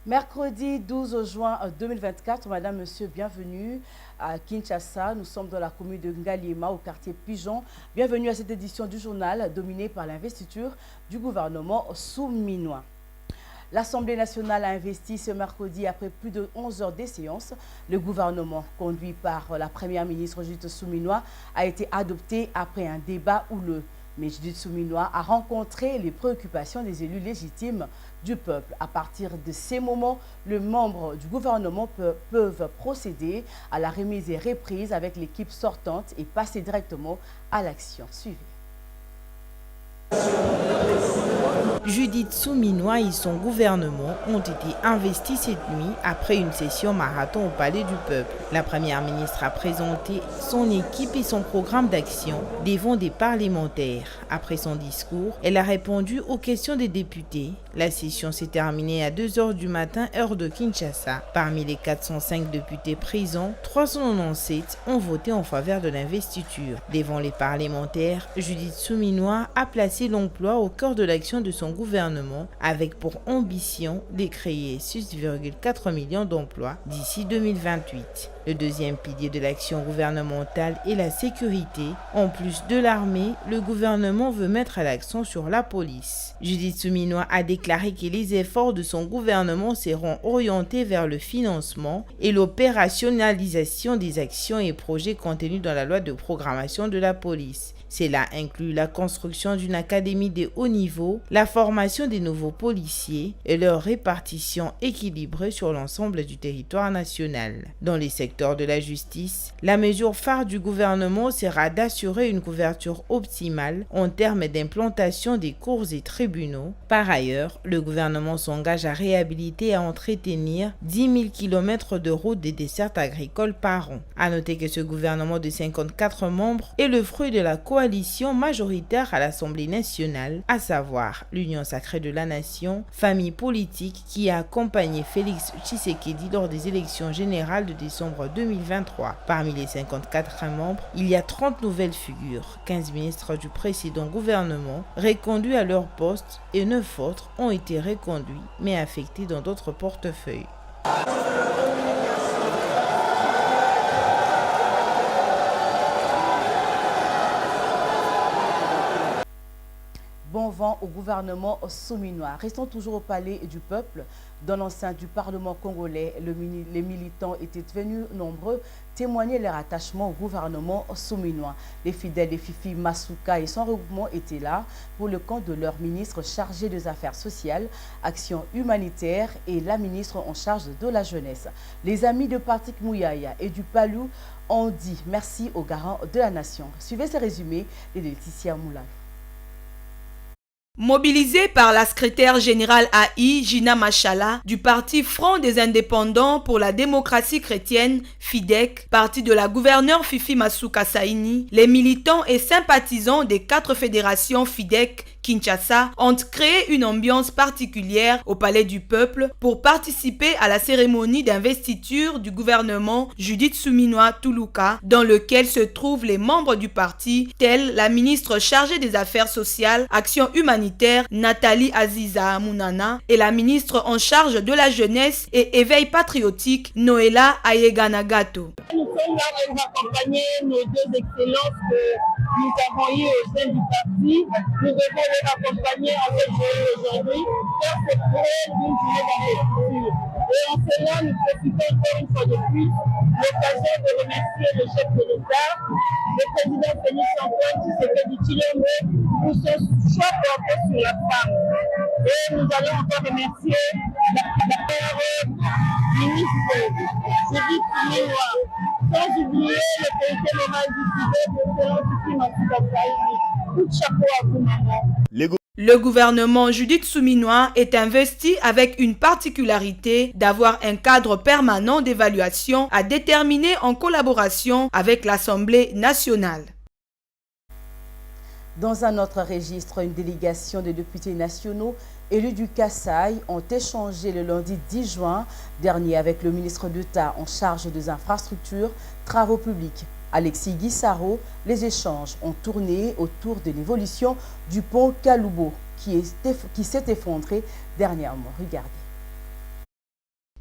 Mercredi 12 juin 2024, Madame, Monsieur, bienvenue à Kinshasa. Nous sommes dans la commune de Ngaliema, au quartier Pigeon. Bienvenue à cette édition du journal dominée par l'investiture du gouvernement souminois. L'Assemblée nationale a investi ce mercredi après plus de 11 heures de séance. Le gouvernement, conduit par la première ministre Judith Souminois, a été adopté après un débat houleux. Mais Judith Souminois a rencontré les préoccupations des élus légitimes du peuple. À partir de ces moments, les membres du gouvernement peuvent procéder à la remise et reprise avec l'équipe sortante et passer directement à l'action. Suivez. Judith Souminois et son gouvernement ont été investis cette nuit après une session marathon au Palais du Peuple. La première ministre a présenté son équipe et son programme d'action devant des parlementaires. Après son discours, elle a répondu aux questions des députés. La session s'est terminée à 2 h du matin, heure de Kinshasa. Parmi les 405 députés présents, 397 ont voté en faveur de l'investiture. Devant les parlementaires, Judith Souminois a placé l'emploi au cœur de l'action de son gouvernement avec pour ambition de créer 6,4 millions d'emplois d'ici 2028. Le deuxième pilier de l'action gouvernementale est la sécurité. En plus de l'armée, le gouvernement veut mettre l'accent sur la police. Judith Souminois a déclaré que les efforts de son gouvernement seront orientés vers le financement et l'opérationnalisation des actions et projets contenus dans la loi de programmation de la police. Cela inclut la construction d'une académie de haut niveau, la formation des nouveaux policiers et leur répartition équilibrée sur l'ensemble du territoire national. Dans les secteurs de la justice, la mesure phare du gouvernement sera d'assurer une couverture optimale en termes d'implantation des cours et tribunaux. Par ailleurs, le gouvernement s'engage à réhabiliter et à entretenir 10 000 km de routes des dessertes agricoles par an. À noter que ce gouvernement de 54 membres est le fruit de la coalition majoritaire à l'Assemblée nationale, à savoir l'Union sacrée de la nation, famille politique qui a accompagné Félix Tshisekedi lors des élections générales de décembre 2023. Parmi les 54 membres, il y a 30 nouvelles figures, 15 ministres du précédent gouvernement reconduits à leur poste et 9 autres ont été reconduits mais affectés dans d'autres portefeuilles. Bon vent au gouvernement souminois. Restons toujours au palais du peuple. Dans l'enceinte du Parlement congolais, les militants étaient venus nombreux témoigner leur attachement au gouvernement souminois. Les fidèles de Fifi Masuka et son regroupement étaient là pour le compte de leur ministre chargé des Affaires sociales, Action humanitaire et la ministre en charge de la jeunesse. Les amis de Patrick Mouyaya et du Palou ont dit merci aux garants de la nation. Suivez ce résumé de Laetitia Moulay. Mobilisée par la secrétaire générale AI, Gina Machala, du parti Front des Indépendants pour la démocratie chrétienne, FIDEC, parti de la gouverneure Fifi Masuka Saini, les militants et sympathisants des 4 fédérations FIDEC Kinshasa ont créé une ambiance particulière au Palais du Peuple pour participer à la cérémonie d'investiture du gouvernement Judith Souminois Toulouka, dans lequel se trouvent les membres du parti, tels la ministre chargée des Affaires sociales, Action humanitaire, Nathalie Aziza Mounana, et la ministre en charge de la jeunesse et éveil patriotique, Noéla Ayeganagato. Nous sommes là pour accompagner nos 2 excellences que nous avons eues au sein du parti. Nous devons les accompagner en cette journée aujourd'hui, faire cette preuve d'une journée d'investiture. Et en cela, nous profitons encore une fois de plus l'occasion de remercier le chef de l'État, le président Félix Antoine Tshisekedi Tshilombo, pour son choix porté sur la femme. Et nous allons encore remercier la ministre Judith Souminois, sans oublier le comité moral du FIDEC de Fifi Masuka Saini. Tout chapeau à vous, maman. Le gouvernement Judith Souminois est investi avec une particularité d'avoir un cadre permanent d'évaluation à déterminer en collaboration avec l'Assemblée nationale. Dans un autre registre, une délégation de députés nationaux élus du Kasaï ont échangé le lundi 10 juin dernier avec le ministre d'État en charge des infrastructures, travaux publics, Alexis Guissaro. Les échanges ont tourné autour de l'évolution du pont Kaloubo qui s'est effondré dernièrement. Regardez.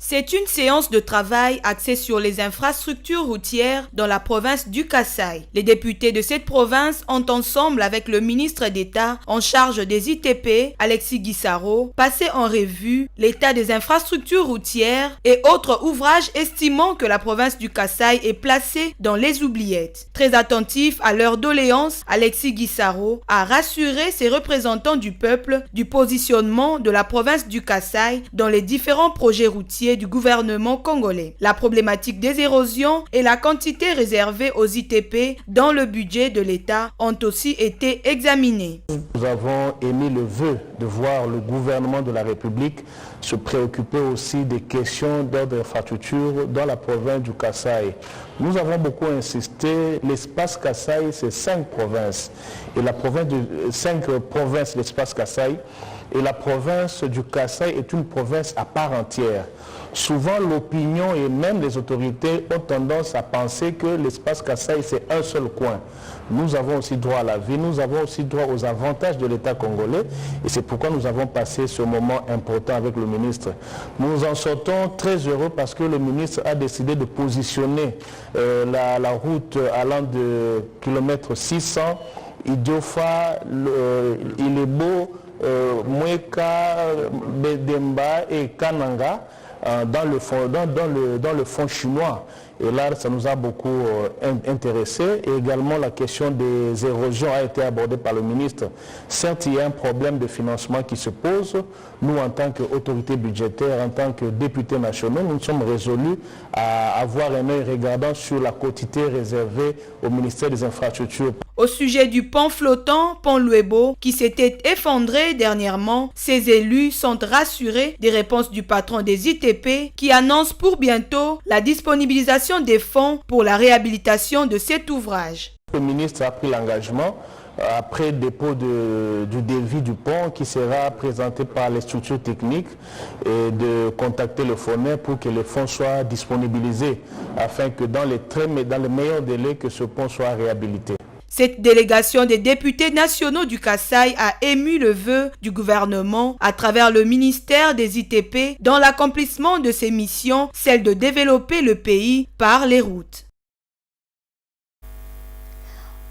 C'est une séance de travail axée sur les infrastructures routières dans la province du Kasaï. Les députés de cette province ont ensemble avec le ministre d'État en charge des ITP, Alexis Guissaro, passé en revue l'état des infrastructures routières et autres ouvrages estimant que la province du Kasaï est placée dans les oubliettes. Très attentif à leurs doléances, Alexis Guissaro a rassuré ses représentants du peuple du positionnement de la province du Kasaï dans les différents projets routiers du gouvernement congolais. La problématique des érosions et la quantité réservée aux ITP dans le budget de l'État ont aussi été examinées. Nous avons émis le vœu de voir le gouvernement de la République se préoccuper aussi des questions d'ordre d'infrastructure dans la province du Kasaï. Nous avons beaucoup insisté, l'espace Kasaï, c'est 5 provinces. Et la province de 5 provinces, l'espace Kasaï, et la province du Kasaï est une province à part entière. Souvent, l'opinion et même les autorités ont tendance à penser que l'espace Kasaï, c'est un seul coin. Nous avons aussi droit à la vie, nous avons aussi droit aux avantages de l'État congolais et c'est pourquoi nous avons passé ce moment important avec le ministre. Nous en sortons très heureux parce que le ministre a décidé de positionner la route allant de kilomètre 600, Idiofa, Ilebo, Mweka, Bedemba et Kananga dans le fond chinois. Et là, ça nous a beaucoup intéressé. Et également, la question des érosions a été abordée par le ministre. Certes, il y a un problème de financement qui se pose. Nous, en tant qu'autorité budgétaire, en tant que députés nationaux, nous sommes résolus à avoir un œil regardant sur la quotité réservée au ministère des Infrastructures. Au sujet du pont flottant, pont Luebo, qui s'était effondré dernièrement, ces élus sont rassurés des réponses du patron des ITP qui annonce pour bientôt la disponibilisation des fonds pour la réhabilitation de cet ouvrage. Le ministre a pris l'engagement, après dépôt du devis du pont qui sera présenté par les structures techniques, et de contacter le fonds pour que les fonds soient disponibilisés afin que dans les meilleurs délais que ce pont soit réhabilité. Cette délégation des députés nationaux du Kasaï a ému le vœu du gouvernement à travers le ministère des ITP dans l'accomplissement de ses missions, celle de développer le pays par les routes.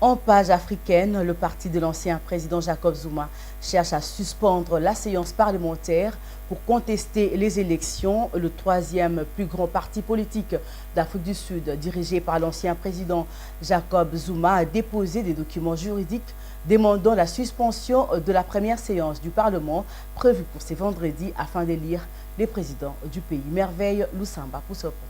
En page africaine, le parti de l'ancien président Jacob Zuma cherche à suspendre la séance parlementaire pour contester les élections. Le troisième plus grand parti politique d'Afrique du Sud, dirigé par l'ancien président Jacob Zuma, a déposé des documents juridiques demandant la suspension de la première séance du Parlement prévue pour ce vendredi afin d'élire les présidents du pays. Merveille Lusamba pour ce reportage.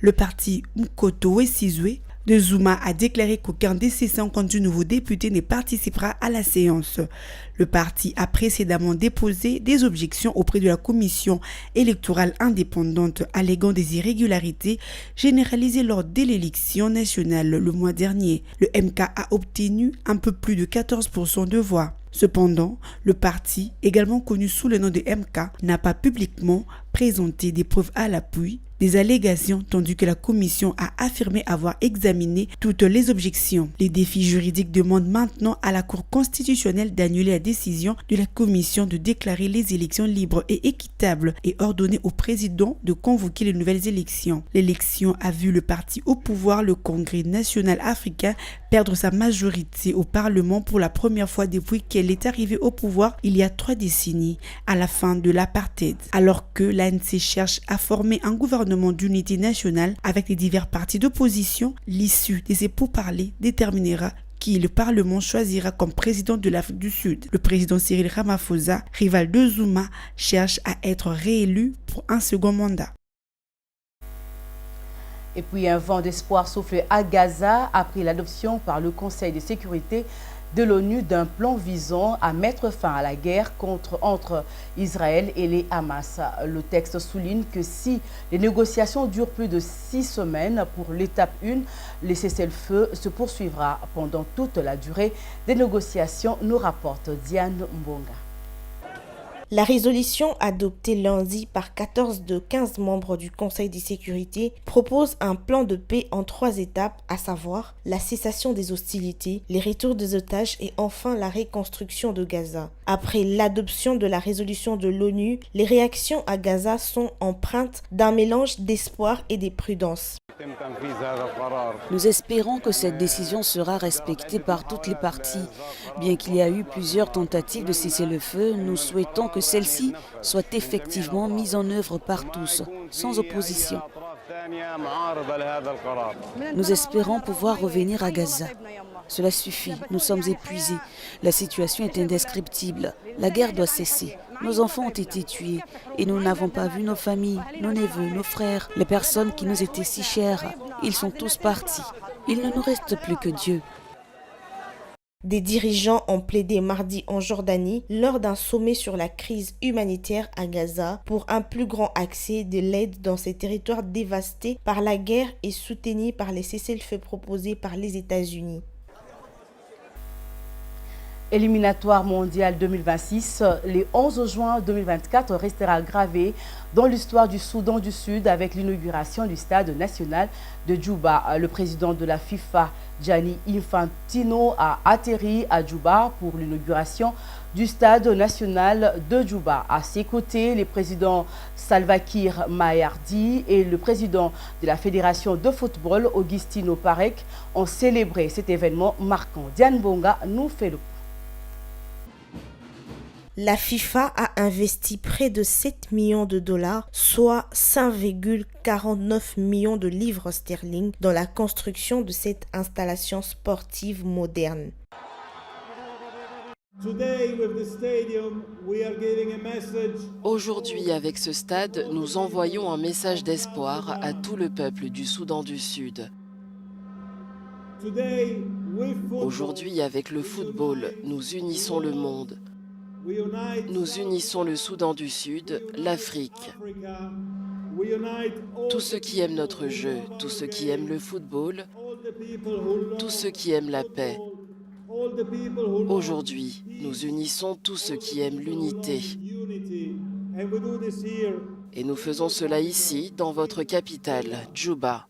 Le parti Mkoto Wesizwe de Zuma a déclaré qu'aucun des 650 nouveaux députés ne participera à la séance. Le parti a précédemment déposé des objections auprès de la commission électorale indépendante alléguant des irrégularités généralisées lors de l'élection nationale le mois dernier. Le MK a obtenu un peu plus de 14% de voix. Cependant, le parti, également connu sous le nom de MK, n'a pas publiquement présenté des preuves à l'appui des allégations, tandis que la commission a affirmé avoir examiné toutes les objections. Les défis juridiques demandent maintenant à la Cour constitutionnelle d'annuler la décision de la commission de déclarer les élections libres et équitables et ordonner au président de convoquer les nouvelles élections. L'élection a vu le parti au pouvoir, le Congrès national africain, perdre sa majorité au Parlement pour la première fois depuis qu'elle est arrivée au pouvoir il y a 3 décennies, à la fin de l'apartheid. Alors que l'ANC cherche à former un gouvernement d'unité nationale avec les divers partis d'opposition, l'issue de ces pourparlers déterminera qui le Parlement choisira comme président de l'Afrique du Sud. Le président Cyril Ramaphosa, rival de Zuma, cherche à être réélu pour un second mandat. Et puis un vent d'espoir souffle à Gaza après l'adoption par le Conseil de sécurité de l'ONU d'un plan visant à mettre fin à la guerre entre Israël et les Hamas. Le texte souligne que si les négociations durent plus de 6 semaines pour l'étape 1, le cessez-le-feu se poursuivra pendant toute la durée des négociations, nous rapporte Diane Mbonga. La résolution adoptée lundi par 14 de 15 membres du Conseil de sécurité propose un plan de paix en 3 étapes, à savoir la cessation des hostilités, les retours des otages et enfin la reconstruction de Gaza. Après l'adoption de la résolution de l'ONU, les réactions à Gaza sont empreintes d'un mélange d'espoir et de prudence. Nous espérons que cette décision sera respectée par toutes les parties. Bien qu'il y ait eu plusieurs tentatives de cesser le feu, nous souhaitons que celle-ci soit effectivement mise en œuvre par tous, sans opposition. Nous espérons pouvoir revenir à Gaza. Cela suffit, nous sommes épuisés. La situation est indescriptible. La guerre doit cesser. Nos enfants ont été tués et nous n'avons pas vu nos familles, nos neveux, nos frères, les personnes qui nous étaient si chères. Ils sont tous partis. Il ne nous reste plus que Dieu. Des dirigeants ont plaidé mardi en Jordanie lors d'un sommet sur la crise humanitaire à Gaza pour un plus grand accès de l'aide dans ces territoires dévastés par la guerre et soutenus par les cessez-le-feu proposés par les États-Unis. Éliminatoire mondial 2026, le 11 juin 2024 restera gravé dans l'histoire du Soudan du Sud avec l'inauguration du stade national de Djouba. Le président de la FIFA, Gianni Infantino, a atterri à Djouba pour l'inauguration du stade national de Djouba. À ses côtés, les présidents Salva Kiir Mayardit et le président de la Fédération de football, Augustino Parek, ont célébré cet événement marquant. Diane Bonga nous fait le point. La FIFA a investi près de 7 millions de dollars, soit 5,49 millions de livres sterling, dans la construction de cette installation sportive moderne. Aujourd'hui, avec ce stade, nous envoyons un message d'espoir à tout le peuple du Soudan du Sud. Aujourd'hui, avec le football, nous unissons le monde. Nous unissons le Soudan du Sud, l'Afrique. Tous ceux qui aiment notre jeu, tous ceux qui aiment le football, tous ceux qui aiment la paix. Aujourd'hui, nous unissons tous ceux qui aiment l'unité. Et nous faisons cela ici, dans votre capitale, Djouba.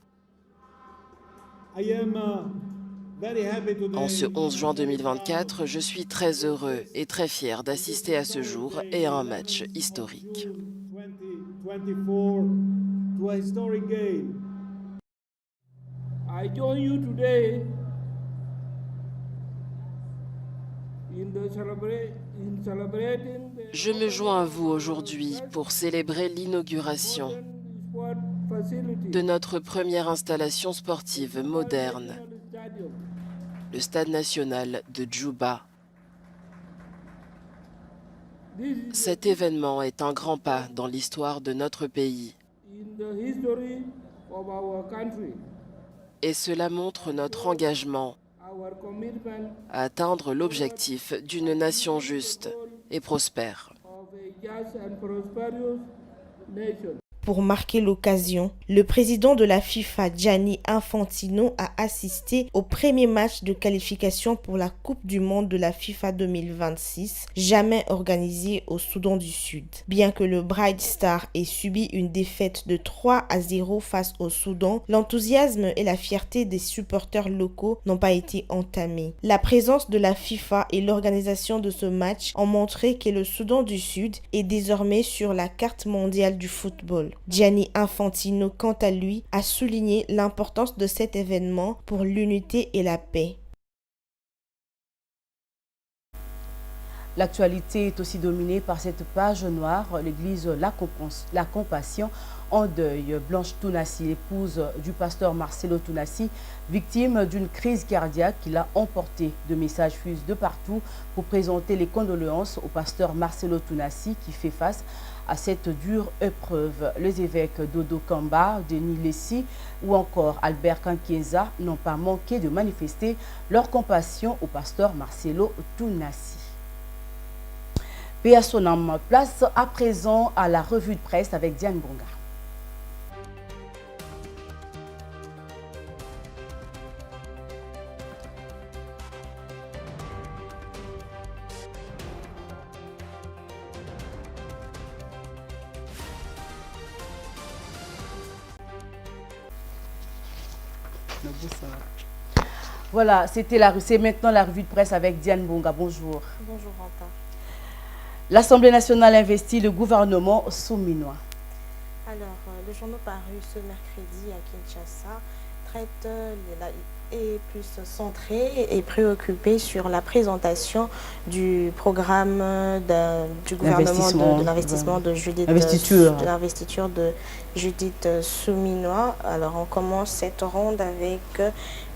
En ce 11 juin 2024, je suis très heureux et très fier d'assister à ce jour et à un match historique. Je me joins à vous aujourd'hui pour célébrer l'inauguration de notre première installation sportive moderne, le Stade national de Djouba. Cet événement est un grand pas dans l'histoire de notre pays. Et cela montre notre engagement à atteindre l'objectif d'une nation juste et prospère. Pour marquer l'occasion, le président de la FIFA, Gianni Infantino, a assisté au premier match de qualification pour la Coupe du Monde de la FIFA 2026, jamais organisée au Soudan du Sud. Bien que le Bright Star ait subi une défaite de 3-0 face au Soudan, l'enthousiasme et la fierté des supporters locaux n'ont pas été entamés. La présence de la FIFA et l'organisation de ce match ont montré que le Soudan du Sud est désormais sur la carte mondiale du football. Gianni Infantino, quant à lui, a souligné l'importance de cet événement pour l'unité et la paix. L'actualité est aussi dominée par cette page noire, l'église La Compassion en deuil. Blanche Tounassi, l'épouse du pasteur Marcelo Tounassi, victime d'une crise cardiaque qui l'a emporté. De messages fusent de partout pour présenter les condoléances au pasteur Marcelo Tounassi qui fait face à cette dure épreuve. Les évêques Dodo Kamba, Denis Lessi ou encore Albert Kankieza n'ont pas manqué de manifester leur compassion au pasteur Marcelo Tounassi. Paix à son âme. Place à présent à la revue de presse avec Diane Bonga. Voilà, c'est maintenant la revue de presse avec Diane Bonga. Bonjour. Bonjour, Ranta. L'Assemblée nationale investit le gouvernement souminois. Alors, le journal paru ce mercredi à Kinshasa est plus centré et préoccupé sur la présentation du programme du gouvernement de l'investissement de l'investiture de Judith Souminois. Alors, on commence cette ronde avec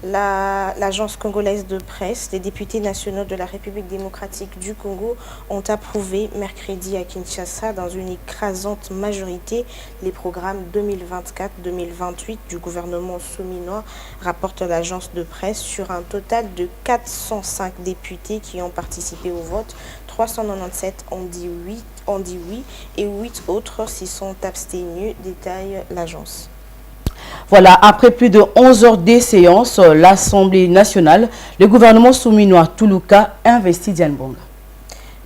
l'agence congolaise de presse. Les députés nationaux de la République démocratique du Congo ont approuvé mercredi à Kinshasa dans une écrasante majorité les programmes 2024-2028 du gouvernement souminois, rapporte l'agence de presse. Sur un total de 405 députés qui ont participé au vote, 397 ont dit oui et 8 autres s'y sont abstenus, détaille l'agence. Voilà, après plus de 11 heures de séance, l'Assemblée nationale, le gouvernement souminois Toulouka investit Diane Bonga.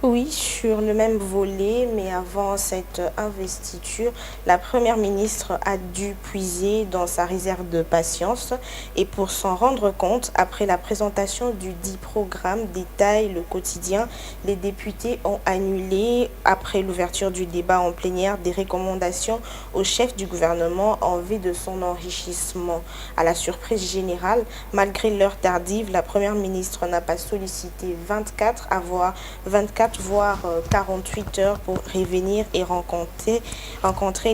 Oui, sur le même volet, mais avant cette investiture, la première ministre a dû puiser dans sa réserve de patience et pour s'en rendre compte, après la présentation du dit programme, détaille le quotidien, les députés ont annulé, après l'ouverture du débat en plénière, des recommandations au chef du gouvernement en vue de son enrichissement. À la surprise générale, malgré l'heure tardive, la première ministre n'a pas sollicité 24 voire 48 heures pour revenir et rencontrer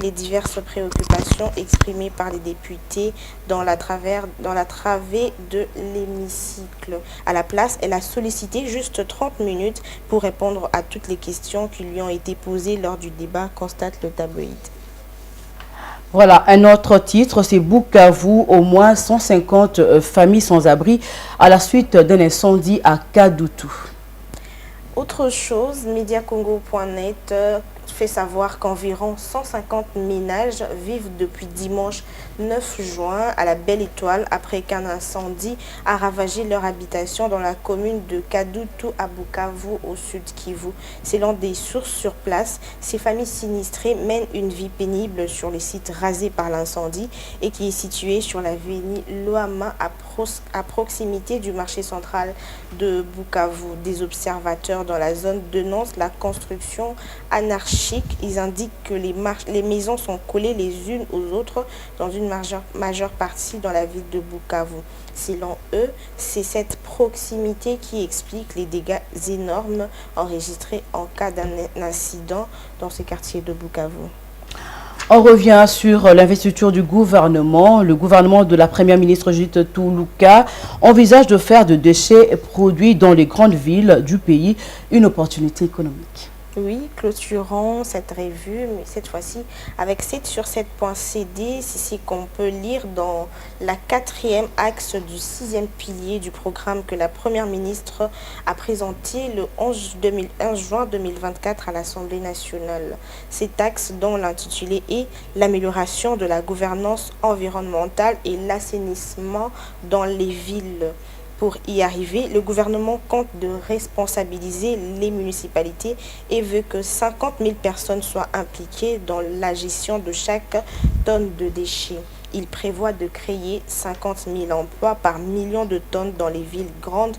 les diverses préoccupations exprimées par les députés dans la travée de l'hémicycle. À la place, elle a sollicité juste 30 minutes pour répondre à toutes les questions qui lui ont été posées lors du débat, constate le tabloïd. Voilà, un autre titre, c'est Bukavu, au moins 150 familles sans abri à la suite d'un incendie à Kadutu. Autre chose, Mediacongo.net fait savoir qu'environ 150 ménages vivent depuis dimanche 9 juin à la Belle Étoile après qu'un incendie a ravagé leur habitation dans la commune de Kadutu à Bukavu au sud Kivu. Selon des sources sur place, ces familles sinistrées mènent une vie pénible sur les sites rasés par l'incendie et qui est situé sur l'avenue Loama à proximité du marché central de Bukavu. Des observateurs dans la zone dénoncent la construction anarchique. Ils indiquent que les maisons sont collées les unes aux autres dans une majeure partie dans la ville de Bukavu. Selon eux, c'est cette proximité qui explique les dégâts énormes enregistrés en cas d'un incident dans ce quartier de Bukavu. On revient sur l'investiture du gouvernement. Le gouvernement de la première ministre Judith Toulouka envisage de faire de déchets produits dans les grandes villes du pays une opportunité économique. Oui, clôturons cette revue, mais cette fois-ci avec 7sur7.cd, c'est ce qu'on peut lire dans la 4e axe du 6e pilier du programme que la Première ministre a présenté le 11 juin 2024 à l'Assemblée nationale. Cet axe dont l'intitulé est « L'amélioration de la gouvernance environnementale et l'assainissement dans les villes ». Pour y arriver, le gouvernement compte de responsabiliser les municipalités et veut que 50 000 personnes soient impliquées dans la gestion de chaque tonne de déchets. Il prévoit de créer 50 000 emplois par million de tonnes dans les villes grandes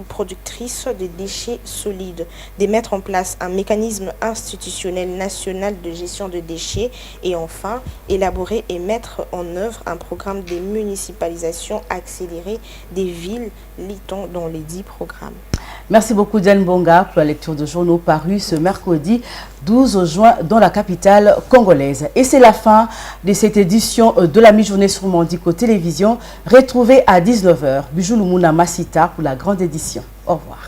productrices de déchets solides, de mettre en place un mécanisme institutionnel national de gestion de déchets et enfin élaborer et mettre en œuvre un programme de municipalisation accélérée des villes, lit-on dans les 10 programmes. Merci beaucoup Diane Bonga pour la lecture de journaux parus ce mercredi 12 juin dans la capitale congolaise. Et c'est la fin de cette édition de la mi-journée sur Mandico Télévision. Retrouvez à 19 h Bijou Lumuna Massita pour la grande édition. Au revoir.